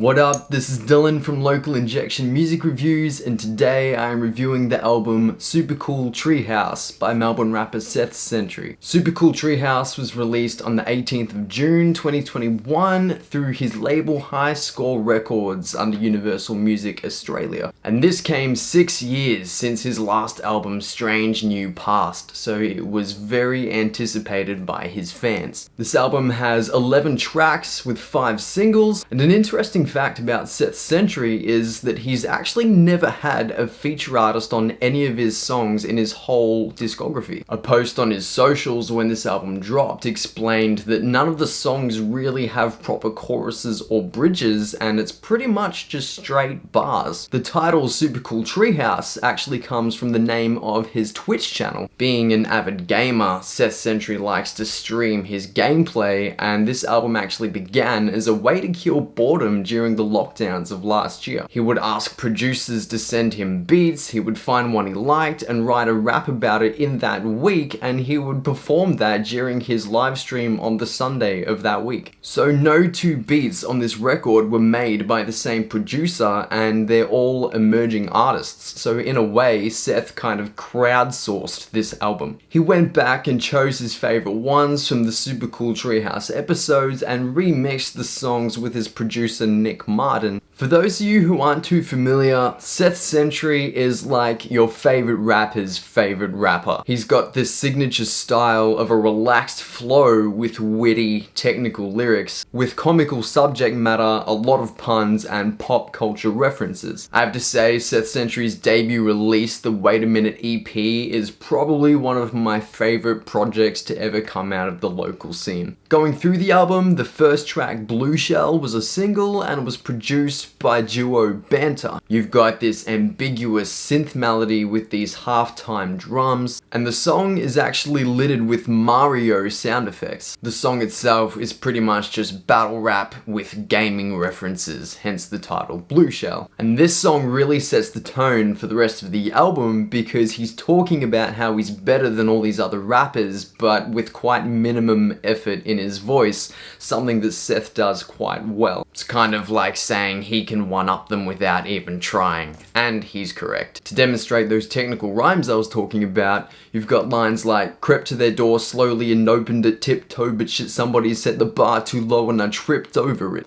What up, this is Dylan from Local Injection Music Reviews, and today I am reviewing the album Super Cool Treehouse by Melbourne rapper Seth Sentry. Super Cool Treehouse was released on the 18th of June 2021 through his label High Score Records under Universal Music Australia. And this came 6 years since his last album Strange New Past, so it was very anticipated by his fans. This album has 11 tracks with 5 singles, and an interesting fact about Seth Sentry is that he's actually never had a feature artist on any of his songs in his whole discography. A post on his socials when this album dropped explained that none of the songs really have proper choruses or bridges, and it's pretty much just straight bars. The title Super Cool Treehouse actually comes from the name of his Twitch channel. Being an avid gamer, Seth Sentry likes to stream his gameplay, and this album actually began as a way to kill boredom during the lockdowns of last year. He would ask producers to send him beats, he would find one he liked and write a rap about it in that week, and he would perform that during his live stream on the Sunday of that week. So no two beats on this record were made by the same producer, and they're all emerging artists. So in a way, Seth kind of crowdsourced this album. He went back and chose his favorite ones from the Super Cool Treehouse episodes and remixed the songs with his producer Nick Martin. For those of you who aren't too familiar, Seth Sentry is like your favorite rapper's favorite rapper. He's got this signature style of a relaxed flow with witty, technical lyrics, with comical subject matter, a lot of puns, and pop culture references. I have to say, Seth Sentry's debut release, the Wait a Minute EP, is probably one of my favorite projects to ever come out of the local scene. Going through the album, the first track, Blue Shell, was a single and was produced by duo Banter. You've got this ambiguous synth melody with these half-time drums, and the song is actually littered with Mario sound effects. The song itself is pretty much just battle rap with gaming references, hence the title Blue Shell. And this song really sets the tone for the rest of the album because he's talking about how he's better than all these other rappers, but with quite minimum effort in his voice, something that Seth does quite well. It's kind of like saying he can one-up them without even trying, and he's correct. To demonstrate those technical rhymes I was talking about, you've got lines like, crept to their door slowly and opened it tiptoe, but shit, somebody set the bar too low and I tripped over it.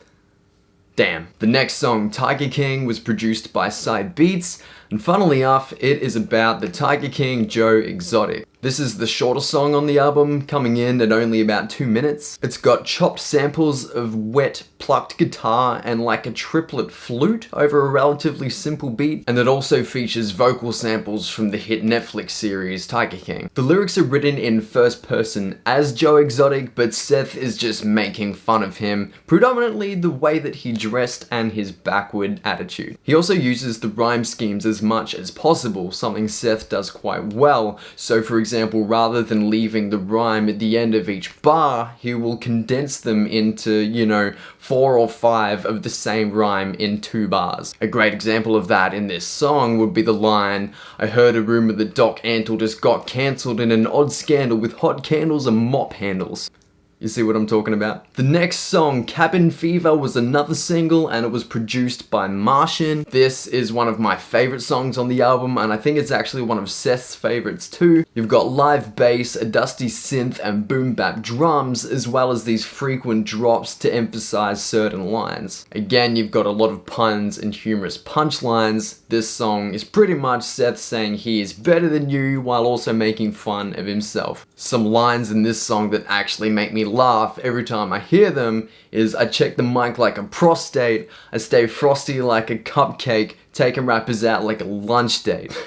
Damn. The next song, Tiger King, was produced by Side Beats, and funnily enough, it is about the Tiger King Joe Exotic. This is the shorter song on the album, coming in at only about 2 minutes. It's got chopped samples of wet, plucked guitar and like a triplet flute over a relatively simple beat, and it also features vocal samples from the hit Netflix series Tiger King. The lyrics are written in first person as Joe Exotic, but Seth is just making fun of him, predominantly the way that he dressed and his backward attitude. He also uses the rhyme schemes as much as possible, something Seth does quite well. So for example, rather than leaving the rhyme at the end of each bar, he will condense them into, 4 or 5 of the same rhyme in 2 bars. A great example of that in this song would be the line, I heard a rumor that Doc Antle just got cancelled in an odd scandal with hot candles and mop handles. You see what I'm talking about? The next song, Cabin Fever, was another single and it was produced by Martian. This is one of my favorite songs on the album, and I think it's actually one of Seth's favorites too. You've got live bass, a dusty synth, and boom bap drums, as well as these frequent drops to emphasize certain lines. Again, you've got a lot of puns and humorous punchlines. This song is pretty much Seth saying he is better than you while also making fun of himself. Some lines in this song that actually make me laugh every time I hear them is, I check the mic like a prostate, I stay frosty like a cupcake, taking rappers out like a lunch date.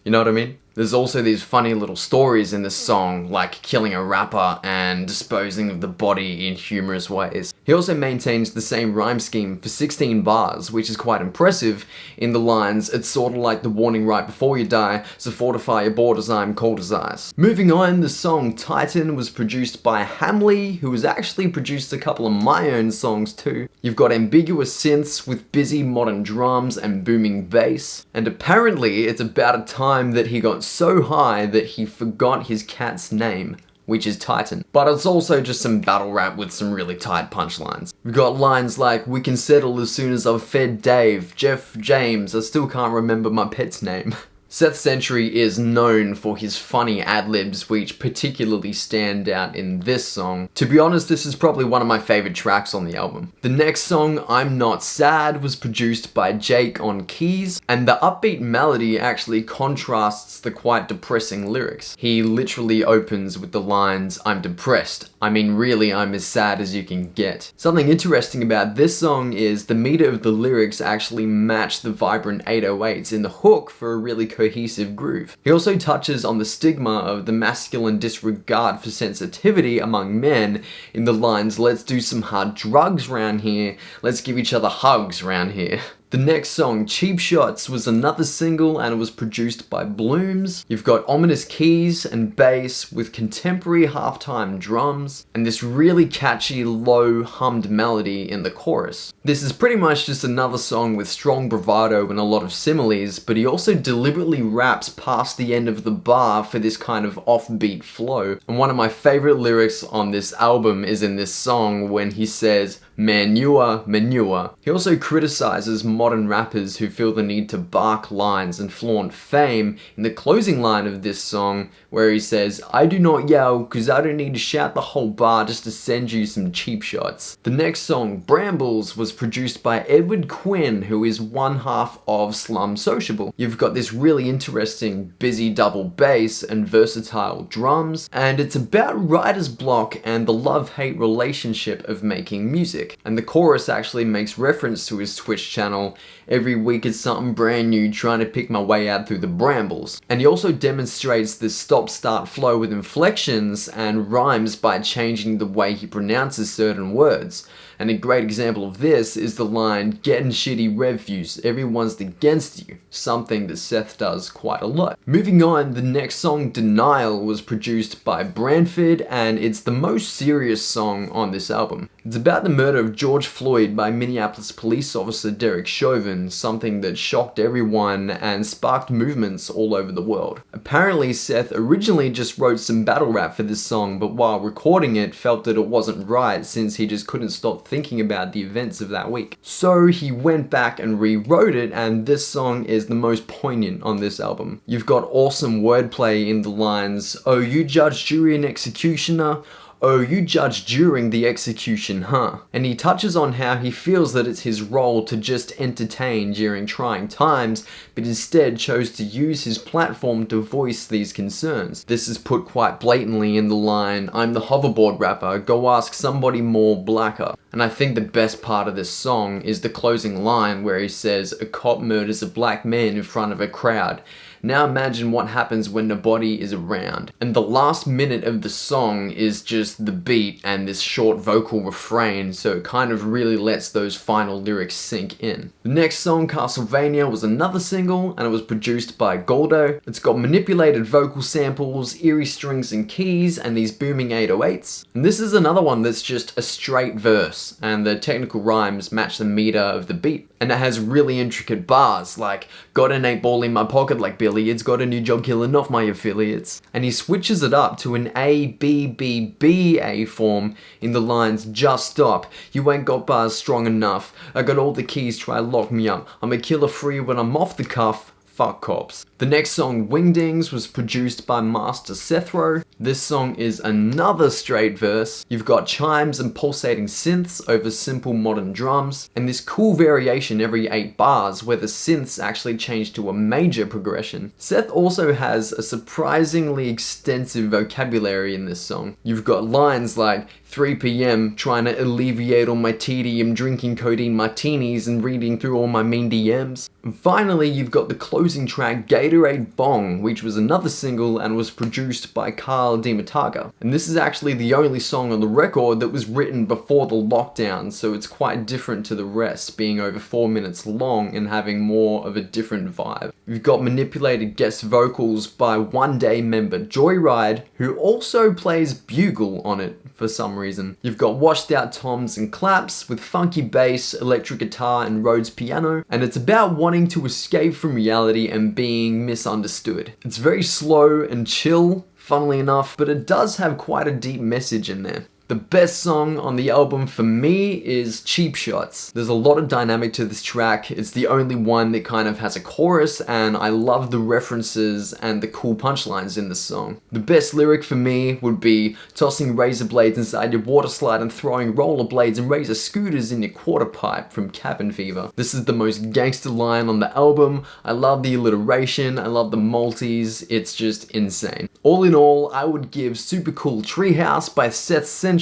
You know what I mean? There's also these funny little stories in this song, like killing a rapper and disposing of the body in humorous ways. He also maintains the same rhyme scheme for 16 bars, which is quite impressive in the lines, it's sorta like the warning right before you die, so fortify your borders, I'm cold as ice. Moving on, the song Titan was produced by Hamley, who has actually produced a couple of my own songs too. You've got ambiguous synths with busy modern drums and booming bass, and apparently it's about a time that he got so high that he forgot his cat's name. which is Titan. But it's also just some battle rap with some really tight punchlines. We've got lines like, "We can settle as soon as I've fed Dave, Jeff, James, I still can't remember my pet's name." Seth Sentry is known for his funny ad-libs, which particularly stand out in this song. To be honest, this is probably one of my favorite tracks on the album. The next song, "I'm Not Sad," was produced by Jake on keys, and the upbeat melody actually contrasts the quite depressing lyrics. He literally opens with the lines, "I'm depressed. I mean, really, I'm as sad as you can get." Something interesting about this song is the meter of the lyrics actually match the vibrant 808s in the hook for a really cohesive groove. He also touches on the stigma of the masculine disregard for sensitivity among men in the lines, "Let's do some hard drugs round here, let's give each other hugs round here." The next song, "Cheap Shots," was another single and it was produced by Blooms. You've got ominous keys and bass with contemporary halftime drums and this really catchy low hummed melody in the chorus. This is pretty much just another song with strong bravado and a lot of similes, but he also deliberately raps past the end of the bar for this kind of offbeat flow. And one of my favorite lyrics on this album is in this song when he says, "Manure, manure." He also criticizes modern rappers who feel the need to bark lines and flaunt fame in the closing line of this song where he says, "I do not yell cause I don't need to shout the whole bar just to send you some cheap shots." The next song, "Brambles," was produced by Edward Quinn, who is one half of Slum Sociable. You've got this really interesting busy double bass and versatile drums, and it's about writer's block and the love-hate relationship of making music. And the chorus actually makes reference to his Twitch channel, "Every week it's something brand new, trying to pick my way out through the brambles." And he also demonstrates this stop-start flow with inflections and rhymes by changing the way he pronounces certain words. And a great example of this is the line, "Getting shitty reviews, everyone's against you," something that Seth does quite a lot. Moving on, the next song, "Denial," was produced by Branford, and it's the most serious song on this album. It's about the murder of George Floyd by Minneapolis police officer Derek Chauvin, something that shocked everyone and sparked movements all over the world. Apparently, Seth originally just wrote some battle rap for this song, but while recording it, felt that it wasn't right since he just couldn't stop thinking about the events of that week. So he went back and rewrote it, and this song is the most poignant on this album. You've got awesome wordplay in the lines, "Oh, you judge, jury, and executioner? Oh, you judge during the execution, huh?" And he touches on how he feels that it's his role to just entertain during trying times, but instead chose to use his platform to voice these concerns. This is put quite blatantly in the line, "I'm the hoverboard rapper, go ask somebody more blacker." And I think the best part of this song is the closing line where he says, "A cop murders a black man in front of a crowd. Now imagine what happens when nobody is around." And the last minute of the song is just the beat and this short vocal refrain, so it kind of really lets those final lyrics sink in. The next song, "Castlevania," was another single, and it was produced by Goldo. It's got manipulated vocal samples, eerie strings and keys, and these booming 808s. And this is another one that's just a straight verse, and the technical rhymes match the meter of the beat. And it has really intricate bars, like, "Got an 8-ball in my pocket like billiards, got a new job killing off my affiliates." And he switches it up to an A-B-B-B-A form in the lines, "Just stop, you ain't got bars strong enough, I got all the keys, try lock me up, I'm a killer free when I'm off the cuff, fuck cops." The next song, "Wingdings," was produced by Master Sethro. This song is another straight verse. You've got chimes and pulsating synths over simple modern drums, and this cool variation every 8 bars where the synths actually change to a major progression. Seth also has a surprisingly extensive vocabulary in this song. You've got lines like, 3 p.m, trying to alleviate all my tedium, drinking codeine martinis and reading through all my mean DMs. And finally, you've got the closing track, "Gatorade Bong," which was another single and was produced by Carl DiMattaga. And this is actually the only song on the record that was written before the lockdown, so it's quite different to the rest, being over 4 minutes long and having more of a different vibe. You've got manipulated guest vocals by One Day member Joyride, who also plays bugle on it for some reason. You've got washed out toms and claps with funky bass, electric guitar, and Rhodes piano, and it's about wanting to escape from reality and being misunderstood. It's very slow and chill, funnily enough, but it does have quite a deep message in there. The best song on the album for me is Cheap Shots. There's a lot of dynamic to this track. It's the only one that kind of has a chorus, and I love the references and the cool punchlines in this song. The best lyric for me would be tossing razor blades inside your water slide and throwing rollerblades and razor scooters in your quarter pipe from Cabin Fever. This is the most gangster line on the album. I love the alliteration, I love the multis, it's just insane. All in all, I would give Super Cool Treehouse by Seth Sentry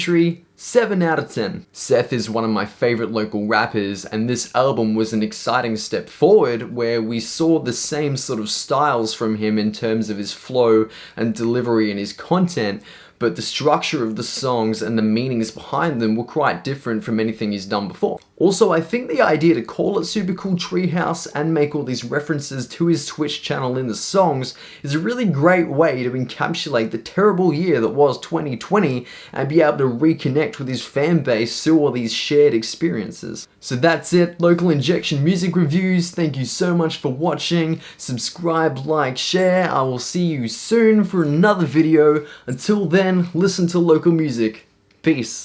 7 out of 10. Seth is one of my favorite local rappers, and this album was an exciting step forward where we saw the same sort of styles from him in terms of his flow and delivery and his content, but the structure of the songs and the meanings behind them were quite different from anything he's done before. Also, I think the idea to call it Super Cool Treehouse and make all these references to his Twitch channel in the songs is a really great way to encapsulate the terrible year that was 2020 and be able to reconnect with his fan base through all these shared experiences. So that's it, Local Injection Music Reviews. Thank you so much for watching. Subscribe, like, share. I will see you soon for another video. Until then, listen to local music. Peace.